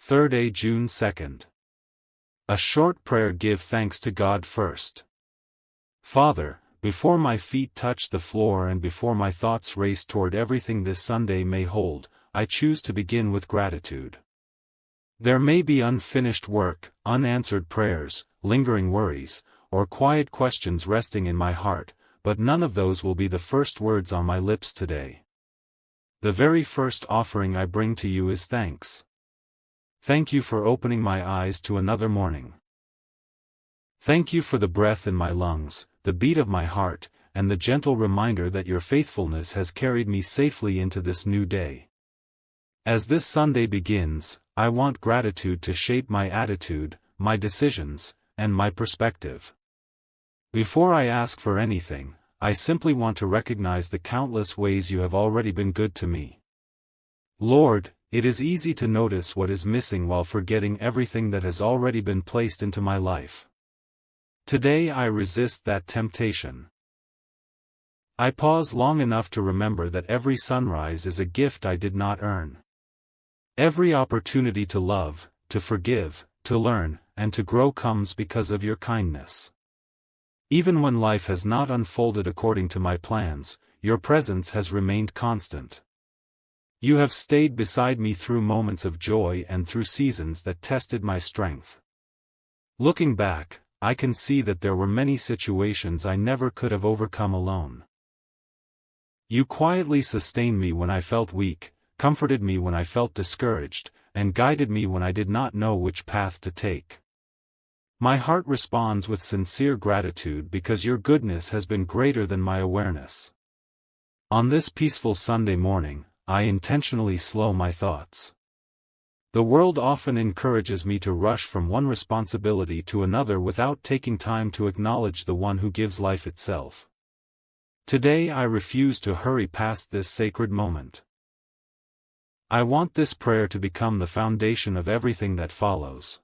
Thursday, June 2nd. A short prayer. Give thanks to God first. Father, before my feet touch the floor and before my thoughts race toward everything this Sunday may hold, I choose to begin with gratitude. There may be unfinished work, unanswered prayers, lingering worries, or quiet questions resting in my heart, but none of those will be the first words on my lips today. The very first offering I bring to you is thanks. Thank you for opening my eyes to another morning. Thank you for the breath in my lungs, the beat of my heart, and the gentle reminder that your faithfulness has carried me safely into this new day. As this Sunday begins, I want gratitude to shape my attitude, my decisions, and my perspective. Before I ask for anything, I simply want to recognize the countless ways you have already been good to me. Lord, it is easy to notice what is missing while forgetting everything that has already been placed into my life. Today I resist that temptation. I pause long enough to remember that every sunrise is a gift I did not earn. Every opportunity to love, to forgive, to learn, and to grow comes because of your kindness. Even when life has not unfolded according to my plans, your presence has remained constant. You have stayed beside me through moments of joy and through seasons that tested my strength. Looking back, I can see that there were many situations I never could have overcome alone. You quietly sustained me when I felt weak, comforted me when I felt discouraged, and guided me when I did not know which path to take. My heart responds with sincere gratitude because your goodness has been greater than my awareness. On this peaceful Sunday morning, I intentionally slow my thoughts. The world often encourages me to rush from one responsibility to another without taking time to acknowledge the one who gives life itself. Today I refuse to hurry past this sacred moment. I want this prayer to become the foundation of everything that follows.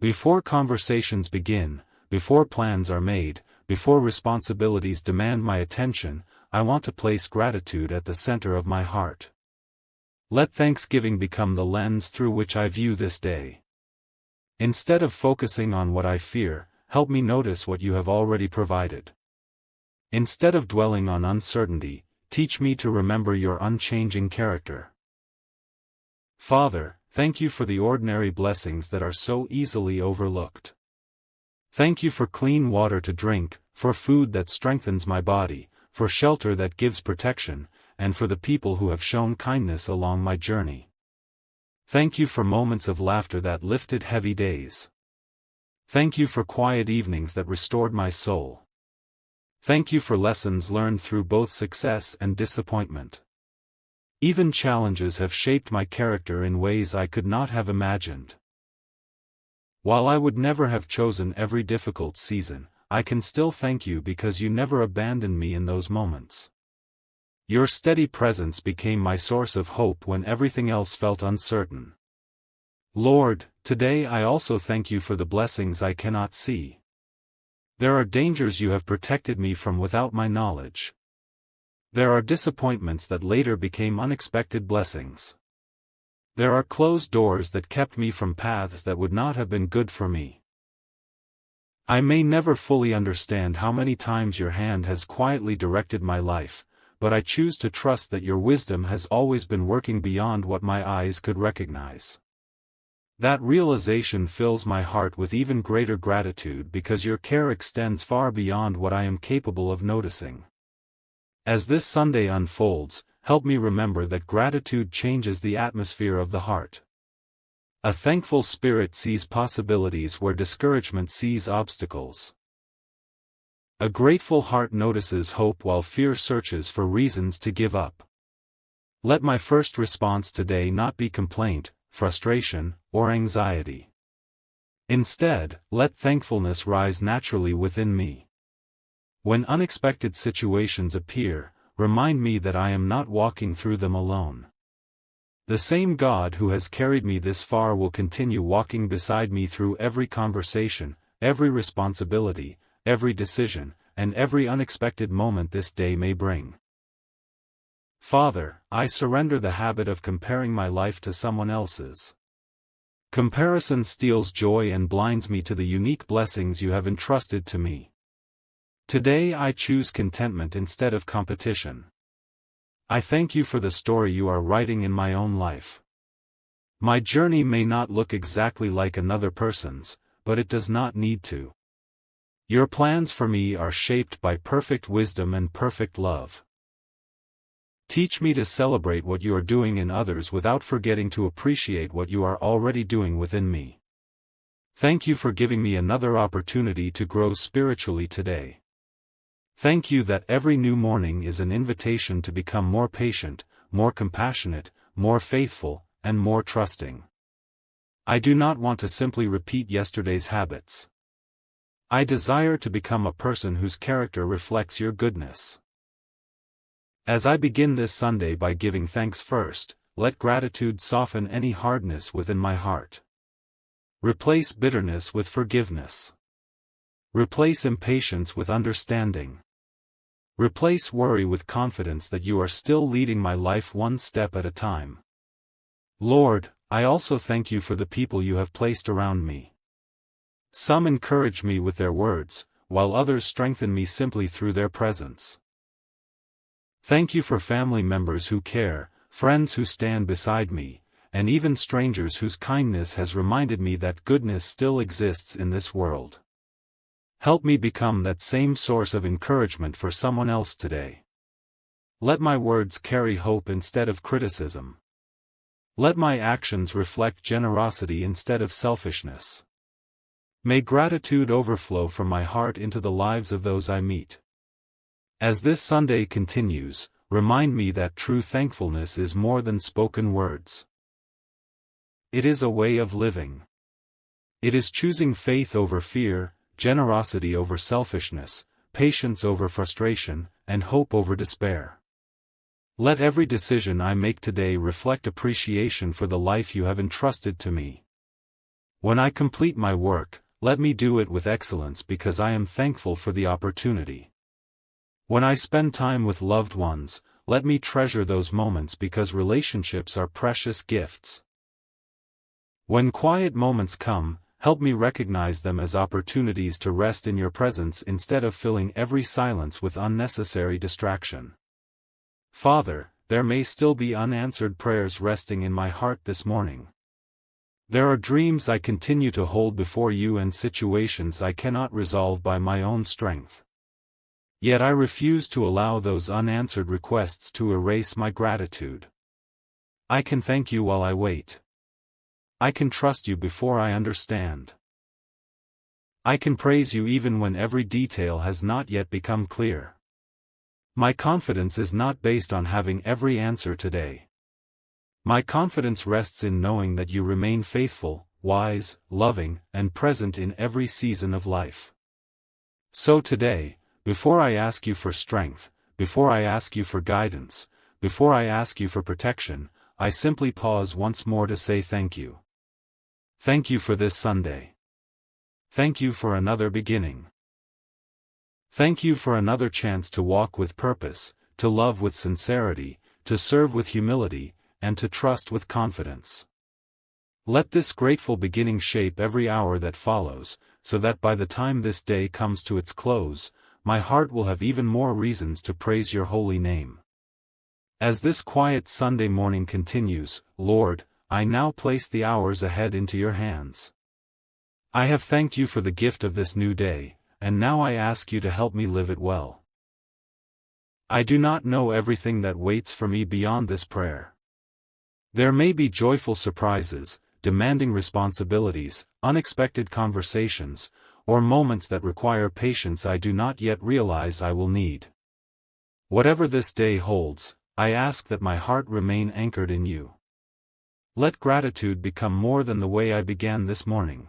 Before conversations begin, before plans are made, before responsibilities demand my attention, I want to place gratitude at the center of my heart. Let thanksgiving become the lens through which I view this day. Instead of focusing on what I fear, help me notice what you have already provided. Instead of dwelling on uncertainty, teach me to remember your unchanging character. Father, thank you for the ordinary blessings that are so easily overlooked. Thank you for clean water to drink, for food that strengthens my body, for shelter that gives protection, and for the people who have shown kindness along my journey. Thank you for moments of laughter that lifted heavy days. Thank you for quiet evenings that restored my soul. Thank you for lessons learned through both success and disappointment. Even challenges have shaped my character in ways I could not have imagined. While I would never have chosen every difficult season, I can still thank you because you never abandoned me in those moments. Your steady presence became my source of hope when everything else felt uncertain. Lord, today I also thank you for the blessings I cannot see. There are dangers you have protected me from without my knowledge. There are disappointments that later became unexpected blessings. There are closed doors that kept me from paths that would not have been good for me. I may never fully understand how many times your hand has quietly directed my life, but I choose to trust that your wisdom has always been working beyond what my eyes could recognize. That realization fills my heart with even greater gratitude because your care extends far beyond what I am capable of noticing. As this Sunday unfolds, help me remember that gratitude changes the atmosphere of the heart. A thankful spirit sees possibilities where discouragement sees obstacles. A grateful heart notices hope while fear searches for reasons to give up. Let my first response today not be complaint, frustration, or anxiety. Instead, let thankfulness rise naturally within me. When unexpected situations appear, remind me that I am not walking through them alone. The same God who has carried me this far will continue walking beside me through every conversation, every responsibility, every decision, and every unexpected moment this day may bring. Father, I surrender the habit of comparing my life to someone else's. Comparison steals joy and blinds me to the unique blessings you have entrusted to me. Today I choose contentment instead of competition. I thank you for the story you are writing in my own life. My journey may not look exactly like another person's, but it does not need to. Your plans for me are shaped by perfect wisdom and perfect love. Teach me to celebrate what you are doing in others without forgetting to appreciate what you are already doing within me. Thank you for giving me another opportunity to grow spiritually today. Thank you that every new morning is an invitation to become more patient, more compassionate, more faithful, and more trusting. I do not want to simply repeat yesterday's habits. I desire to become a person whose character reflects your goodness. As I begin this Sunday by giving thanks first, let gratitude soften any hardness within my heart. Replace bitterness with forgiveness. Replace impatience with understanding. Replace worry with confidence that you are still leading my life one step at a time. Lord, I also thank you for the people you have placed around me. Some encourage me with their words, while others strengthen me simply through their presence. Thank you for family members who care, friends who stand beside me, and even strangers whose kindness has reminded me that goodness still exists in this world. Help me become that same source of encouragement for someone else today. Let my words carry hope instead of criticism. Let my actions reflect generosity instead of selfishness. May gratitude overflow from my heart into the lives of those I meet. As this Sunday continues, remind me that true thankfulness is more than spoken words. It is a way of living. It is choosing faith over fear, generosity over selfishness, patience over frustration, and hope over despair. Let every decision I make today reflect appreciation for the life you have entrusted to me. When I complete my work, let me do it with excellence because I am thankful for the opportunity. When I spend time with loved ones, let me treasure those moments because relationships are precious gifts. When quiet moments come, help me recognize them as opportunities to rest in your presence instead of filling every silence with unnecessary distraction. Father, there may still be unanswered prayers resting in my heart this morning. There are dreams I continue to hold before you and situations I cannot resolve by my own strength. Yet I refuse to allow those unanswered requests to erase my gratitude. I can thank you while I wait. I can trust you before I understand. I can praise you even when every detail has not yet become clear. My confidence is not based on having every answer today. My confidence rests in knowing that you remain faithful, wise, loving, and present in every season of life. So today, before I ask you for strength, before I ask you for guidance, before I ask you for protection, I simply pause once more to say thank you. Thank you for this Sunday. Thank you for another beginning. Thank you for another chance to walk with purpose, to love with sincerity, to serve with humility, and to trust with confidence. Let this grateful beginning shape every hour that follows, so that by the time this day comes to its close, my heart will have even more reasons to praise your holy name. As this quiet Sunday morning continues, Lord, I now place the hours ahead into your hands. I have thanked you for the gift of this new day, and now I ask you to help me live it well. I do not know everything that waits for me beyond this prayer. There may be joyful surprises, demanding responsibilities, unexpected conversations, or moments that require patience I do not yet realize I will need. Whatever this day holds, I ask that my heart remain anchored in you. Let gratitude become more than the way I began this morning.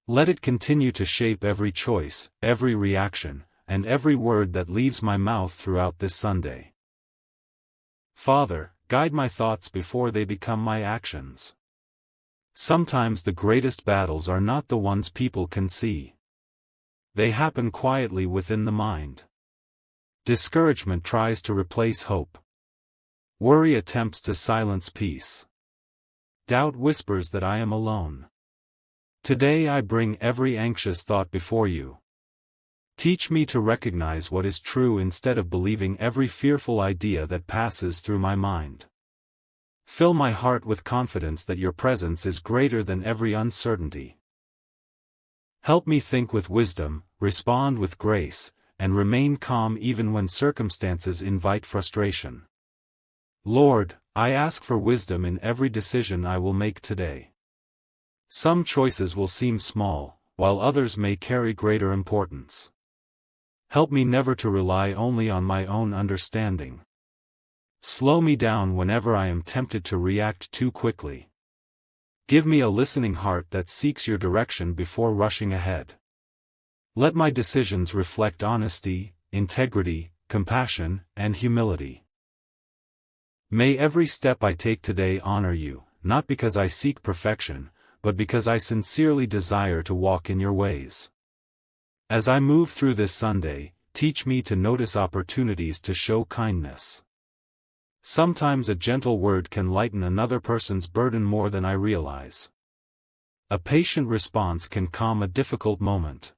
Let it continue to shape every choice, every reaction, and every word that leaves my mouth throughout this Sunday. Father, guide my thoughts before they become my actions. Sometimes the greatest battles are not the ones people can see. They happen quietly within the mind. Discouragement tries to replace hope. Worry attempts to silence peace. doubt whispers that I am alone. Today I bring every anxious thought before you. Teach me to recognize what is true instead of believing every fearful idea that passes through my mind. Fill my heart with confidence that your presence is greater than every uncertainty. Help me think with wisdom, respond with grace, and remain calm even when circumstances invite frustration. Lord, I ask for wisdom in every decision I will make today. Some choices will seem small, while others may carry greater importance. Help me never to rely only on my own understanding. Slow me down whenever I am tempted to react too quickly. Give me a listening heart that seeks your direction before rushing ahead. Let my decisions reflect honesty, integrity, compassion, and humility. May every step I take today honor you, not because I seek perfection, but because I sincerely desire to walk in your ways. As I move through this Sunday, teach me to notice opportunities to show kindness. Sometimes a gentle word can lighten another person's burden more than I realize. A patient response can calm a difficult moment.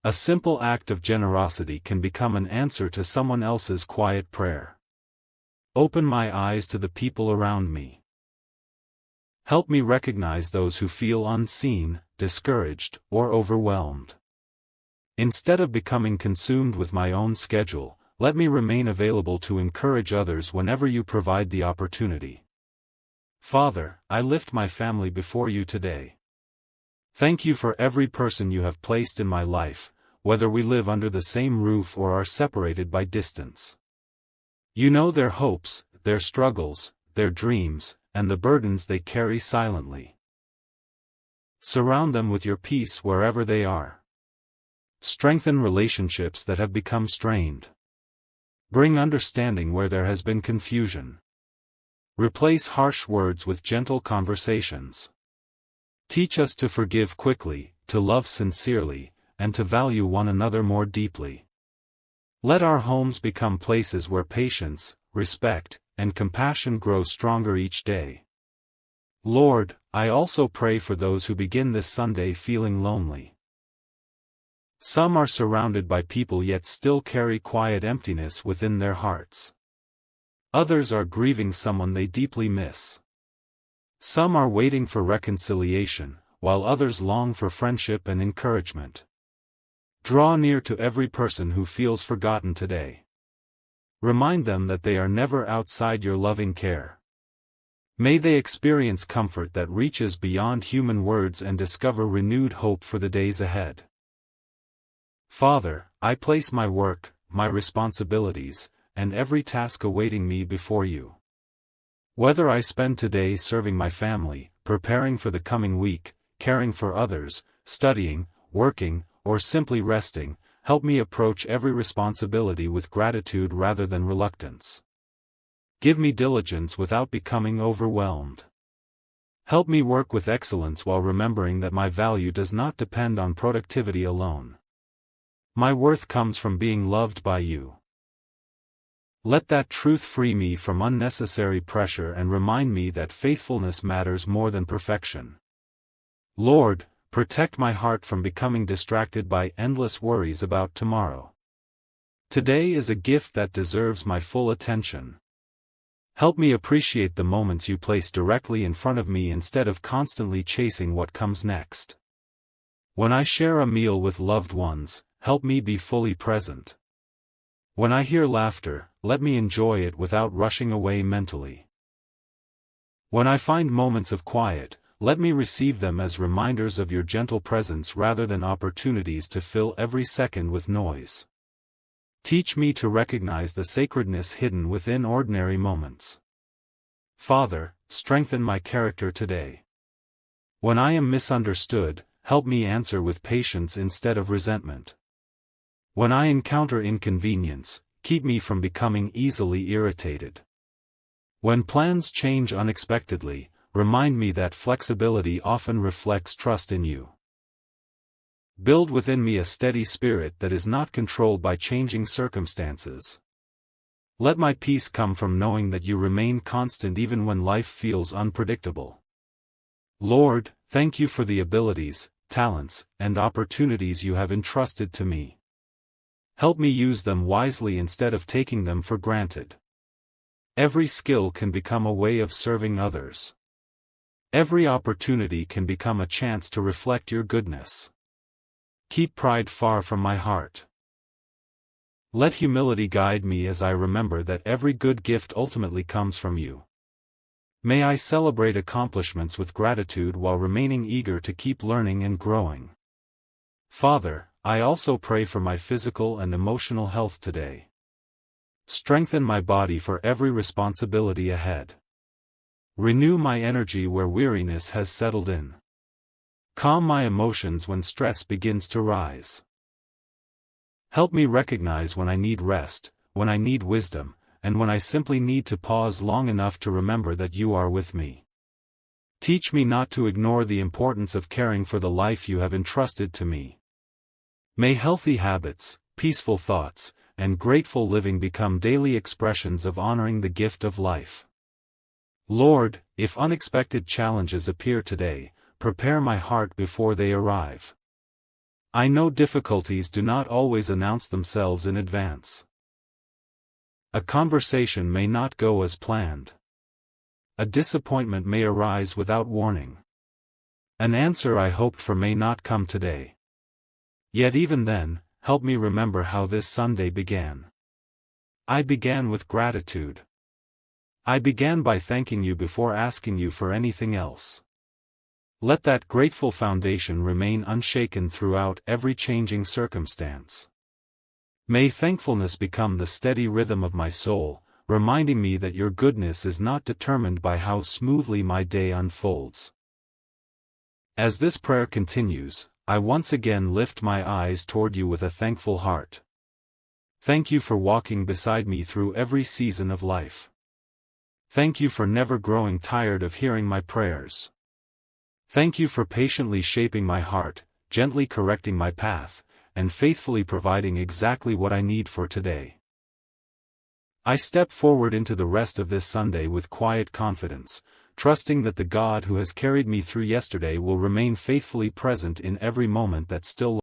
A simple act of generosity can become an answer to someone else's quiet prayer. Open my eyes to the people around me. Help me recognize those who feel unseen, discouraged, or overwhelmed. Instead of becoming consumed with my own schedule, let me remain available to encourage others whenever you provide the opportunity. Father, I lift my family before you today. Thank you for every person you have placed in my life, whether we live under the same roof or are separated by distance. You know their hopes, their struggles, their dreams, and the burdens they carry silently. Surround them with your peace wherever they are. Strengthen relationships that have become strained. Bring understanding where there has been confusion. Replace harsh words with gentle conversations. Teach us to forgive quickly, to love sincerely, and to value one another more deeply. Let our homes become places where patience, respect, and compassion grow stronger each day. Lord, I also pray for those who begin this Sunday feeling lonely. Some are surrounded by people yet still carry quiet emptiness within their hearts. Others are grieving someone they deeply miss. Some are waiting for reconciliation, while others long for friendship and encouragement. Draw near to every person who feels forgotten today. Remind them that they are never outside your loving care. May they experience comfort that reaches beyond human words and discover renewed hope for the days ahead. Father, I place my work, my responsibilities, and every task awaiting me before you. Whether I spend today serving my family, preparing for the coming week, caring for others, studying, working, or simply resting, help me approach every responsibility with gratitude rather than reluctance. Give me diligence without becoming overwhelmed. Help me work with excellence while remembering that my value does not depend on productivity alone. My worth comes from being loved by you. Let that truth free me from unnecessary pressure and remind me that faithfulness matters more than perfection. Lord, protect my heart from becoming distracted by endless worries about tomorrow. Today is a gift that deserves my full attention. Help me appreciate the moments you place directly in front of me instead of constantly chasing what comes next. When I share a meal with loved ones, help me be fully present. When I hear laughter, let me enjoy it without rushing away mentally. When I find moments of quiet, let me receive them as reminders of your gentle presence rather than opportunities to fill every second with noise. Teach me to recognize the sacredness hidden within ordinary moments. Father, strengthen my character today. When I am misunderstood, help me answer with patience instead of resentment. When I encounter inconvenience, keep me from becoming easily irritated. When plans change unexpectedly, remind me that flexibility often reflects trust in you. Build within me a steady spirit that is not controlled by changing circumstances. Let my peace come from knowing that you remain constant even when life feels unpredictable. Lord, thank you for the abilities, talents, and opportunities you have entrusted to me. Help me use them wisely instead of taking them for granted. Every skill can become a way of serving others. Every opportunity can become a chance to reflect your goodness. Keep pride far from my heart. Let humility guide me as I remember that every good gift ultimately comes from you. May I celebrate accomplishments with gratitude while remaining eager to keep learning and growing. Father, I also pray for my physical and emotional health today. Strengthen my body for every responsibility ahead. Renew my energy where weariness has settled in. Calm my emotions when stress begins to rise. Help me recognize when I need rest, when I need wisdom, and when I simply need to pause long enough to remember that you are with me. Teach me not to ignore the importance of caring for the life you have entrusted to me. May healthy habits, peaceful thoughts, and grateful living become daily expressions of honoring the gift of life. Lord, if unexpected challenges appear today, prepare my heart before they arrive. I know difficulties do not always announce themselves in advance. A conversation may not go as planned. A disappointment may arise without warning. An answer I hoped for may not come today. Yet even then, help me remember how this Sunday began. I began with gratitude. I began by thanking you before asking you for anything else. Let that grateful foundation remain unshaken throughout every changing circumstance. May thankfulness become the steady rhythm of my soul, reminding me that your goodness is not determined by how smoothly my day unfolds. As this prayer continues, I once again lift my eyes toward you with a thankful heart. Thank you for walking beside me through every season of life. Thank you for never growing tired of hearing my prayers. Thank you for patiently shaping my heart, gently correcting my path, and faithfully providing exactly what I need for today. I step forward into the rest of this Sunday with quiet confidence, trusting that the God who has carried me through yesterday will remain faithfully present in every moment that still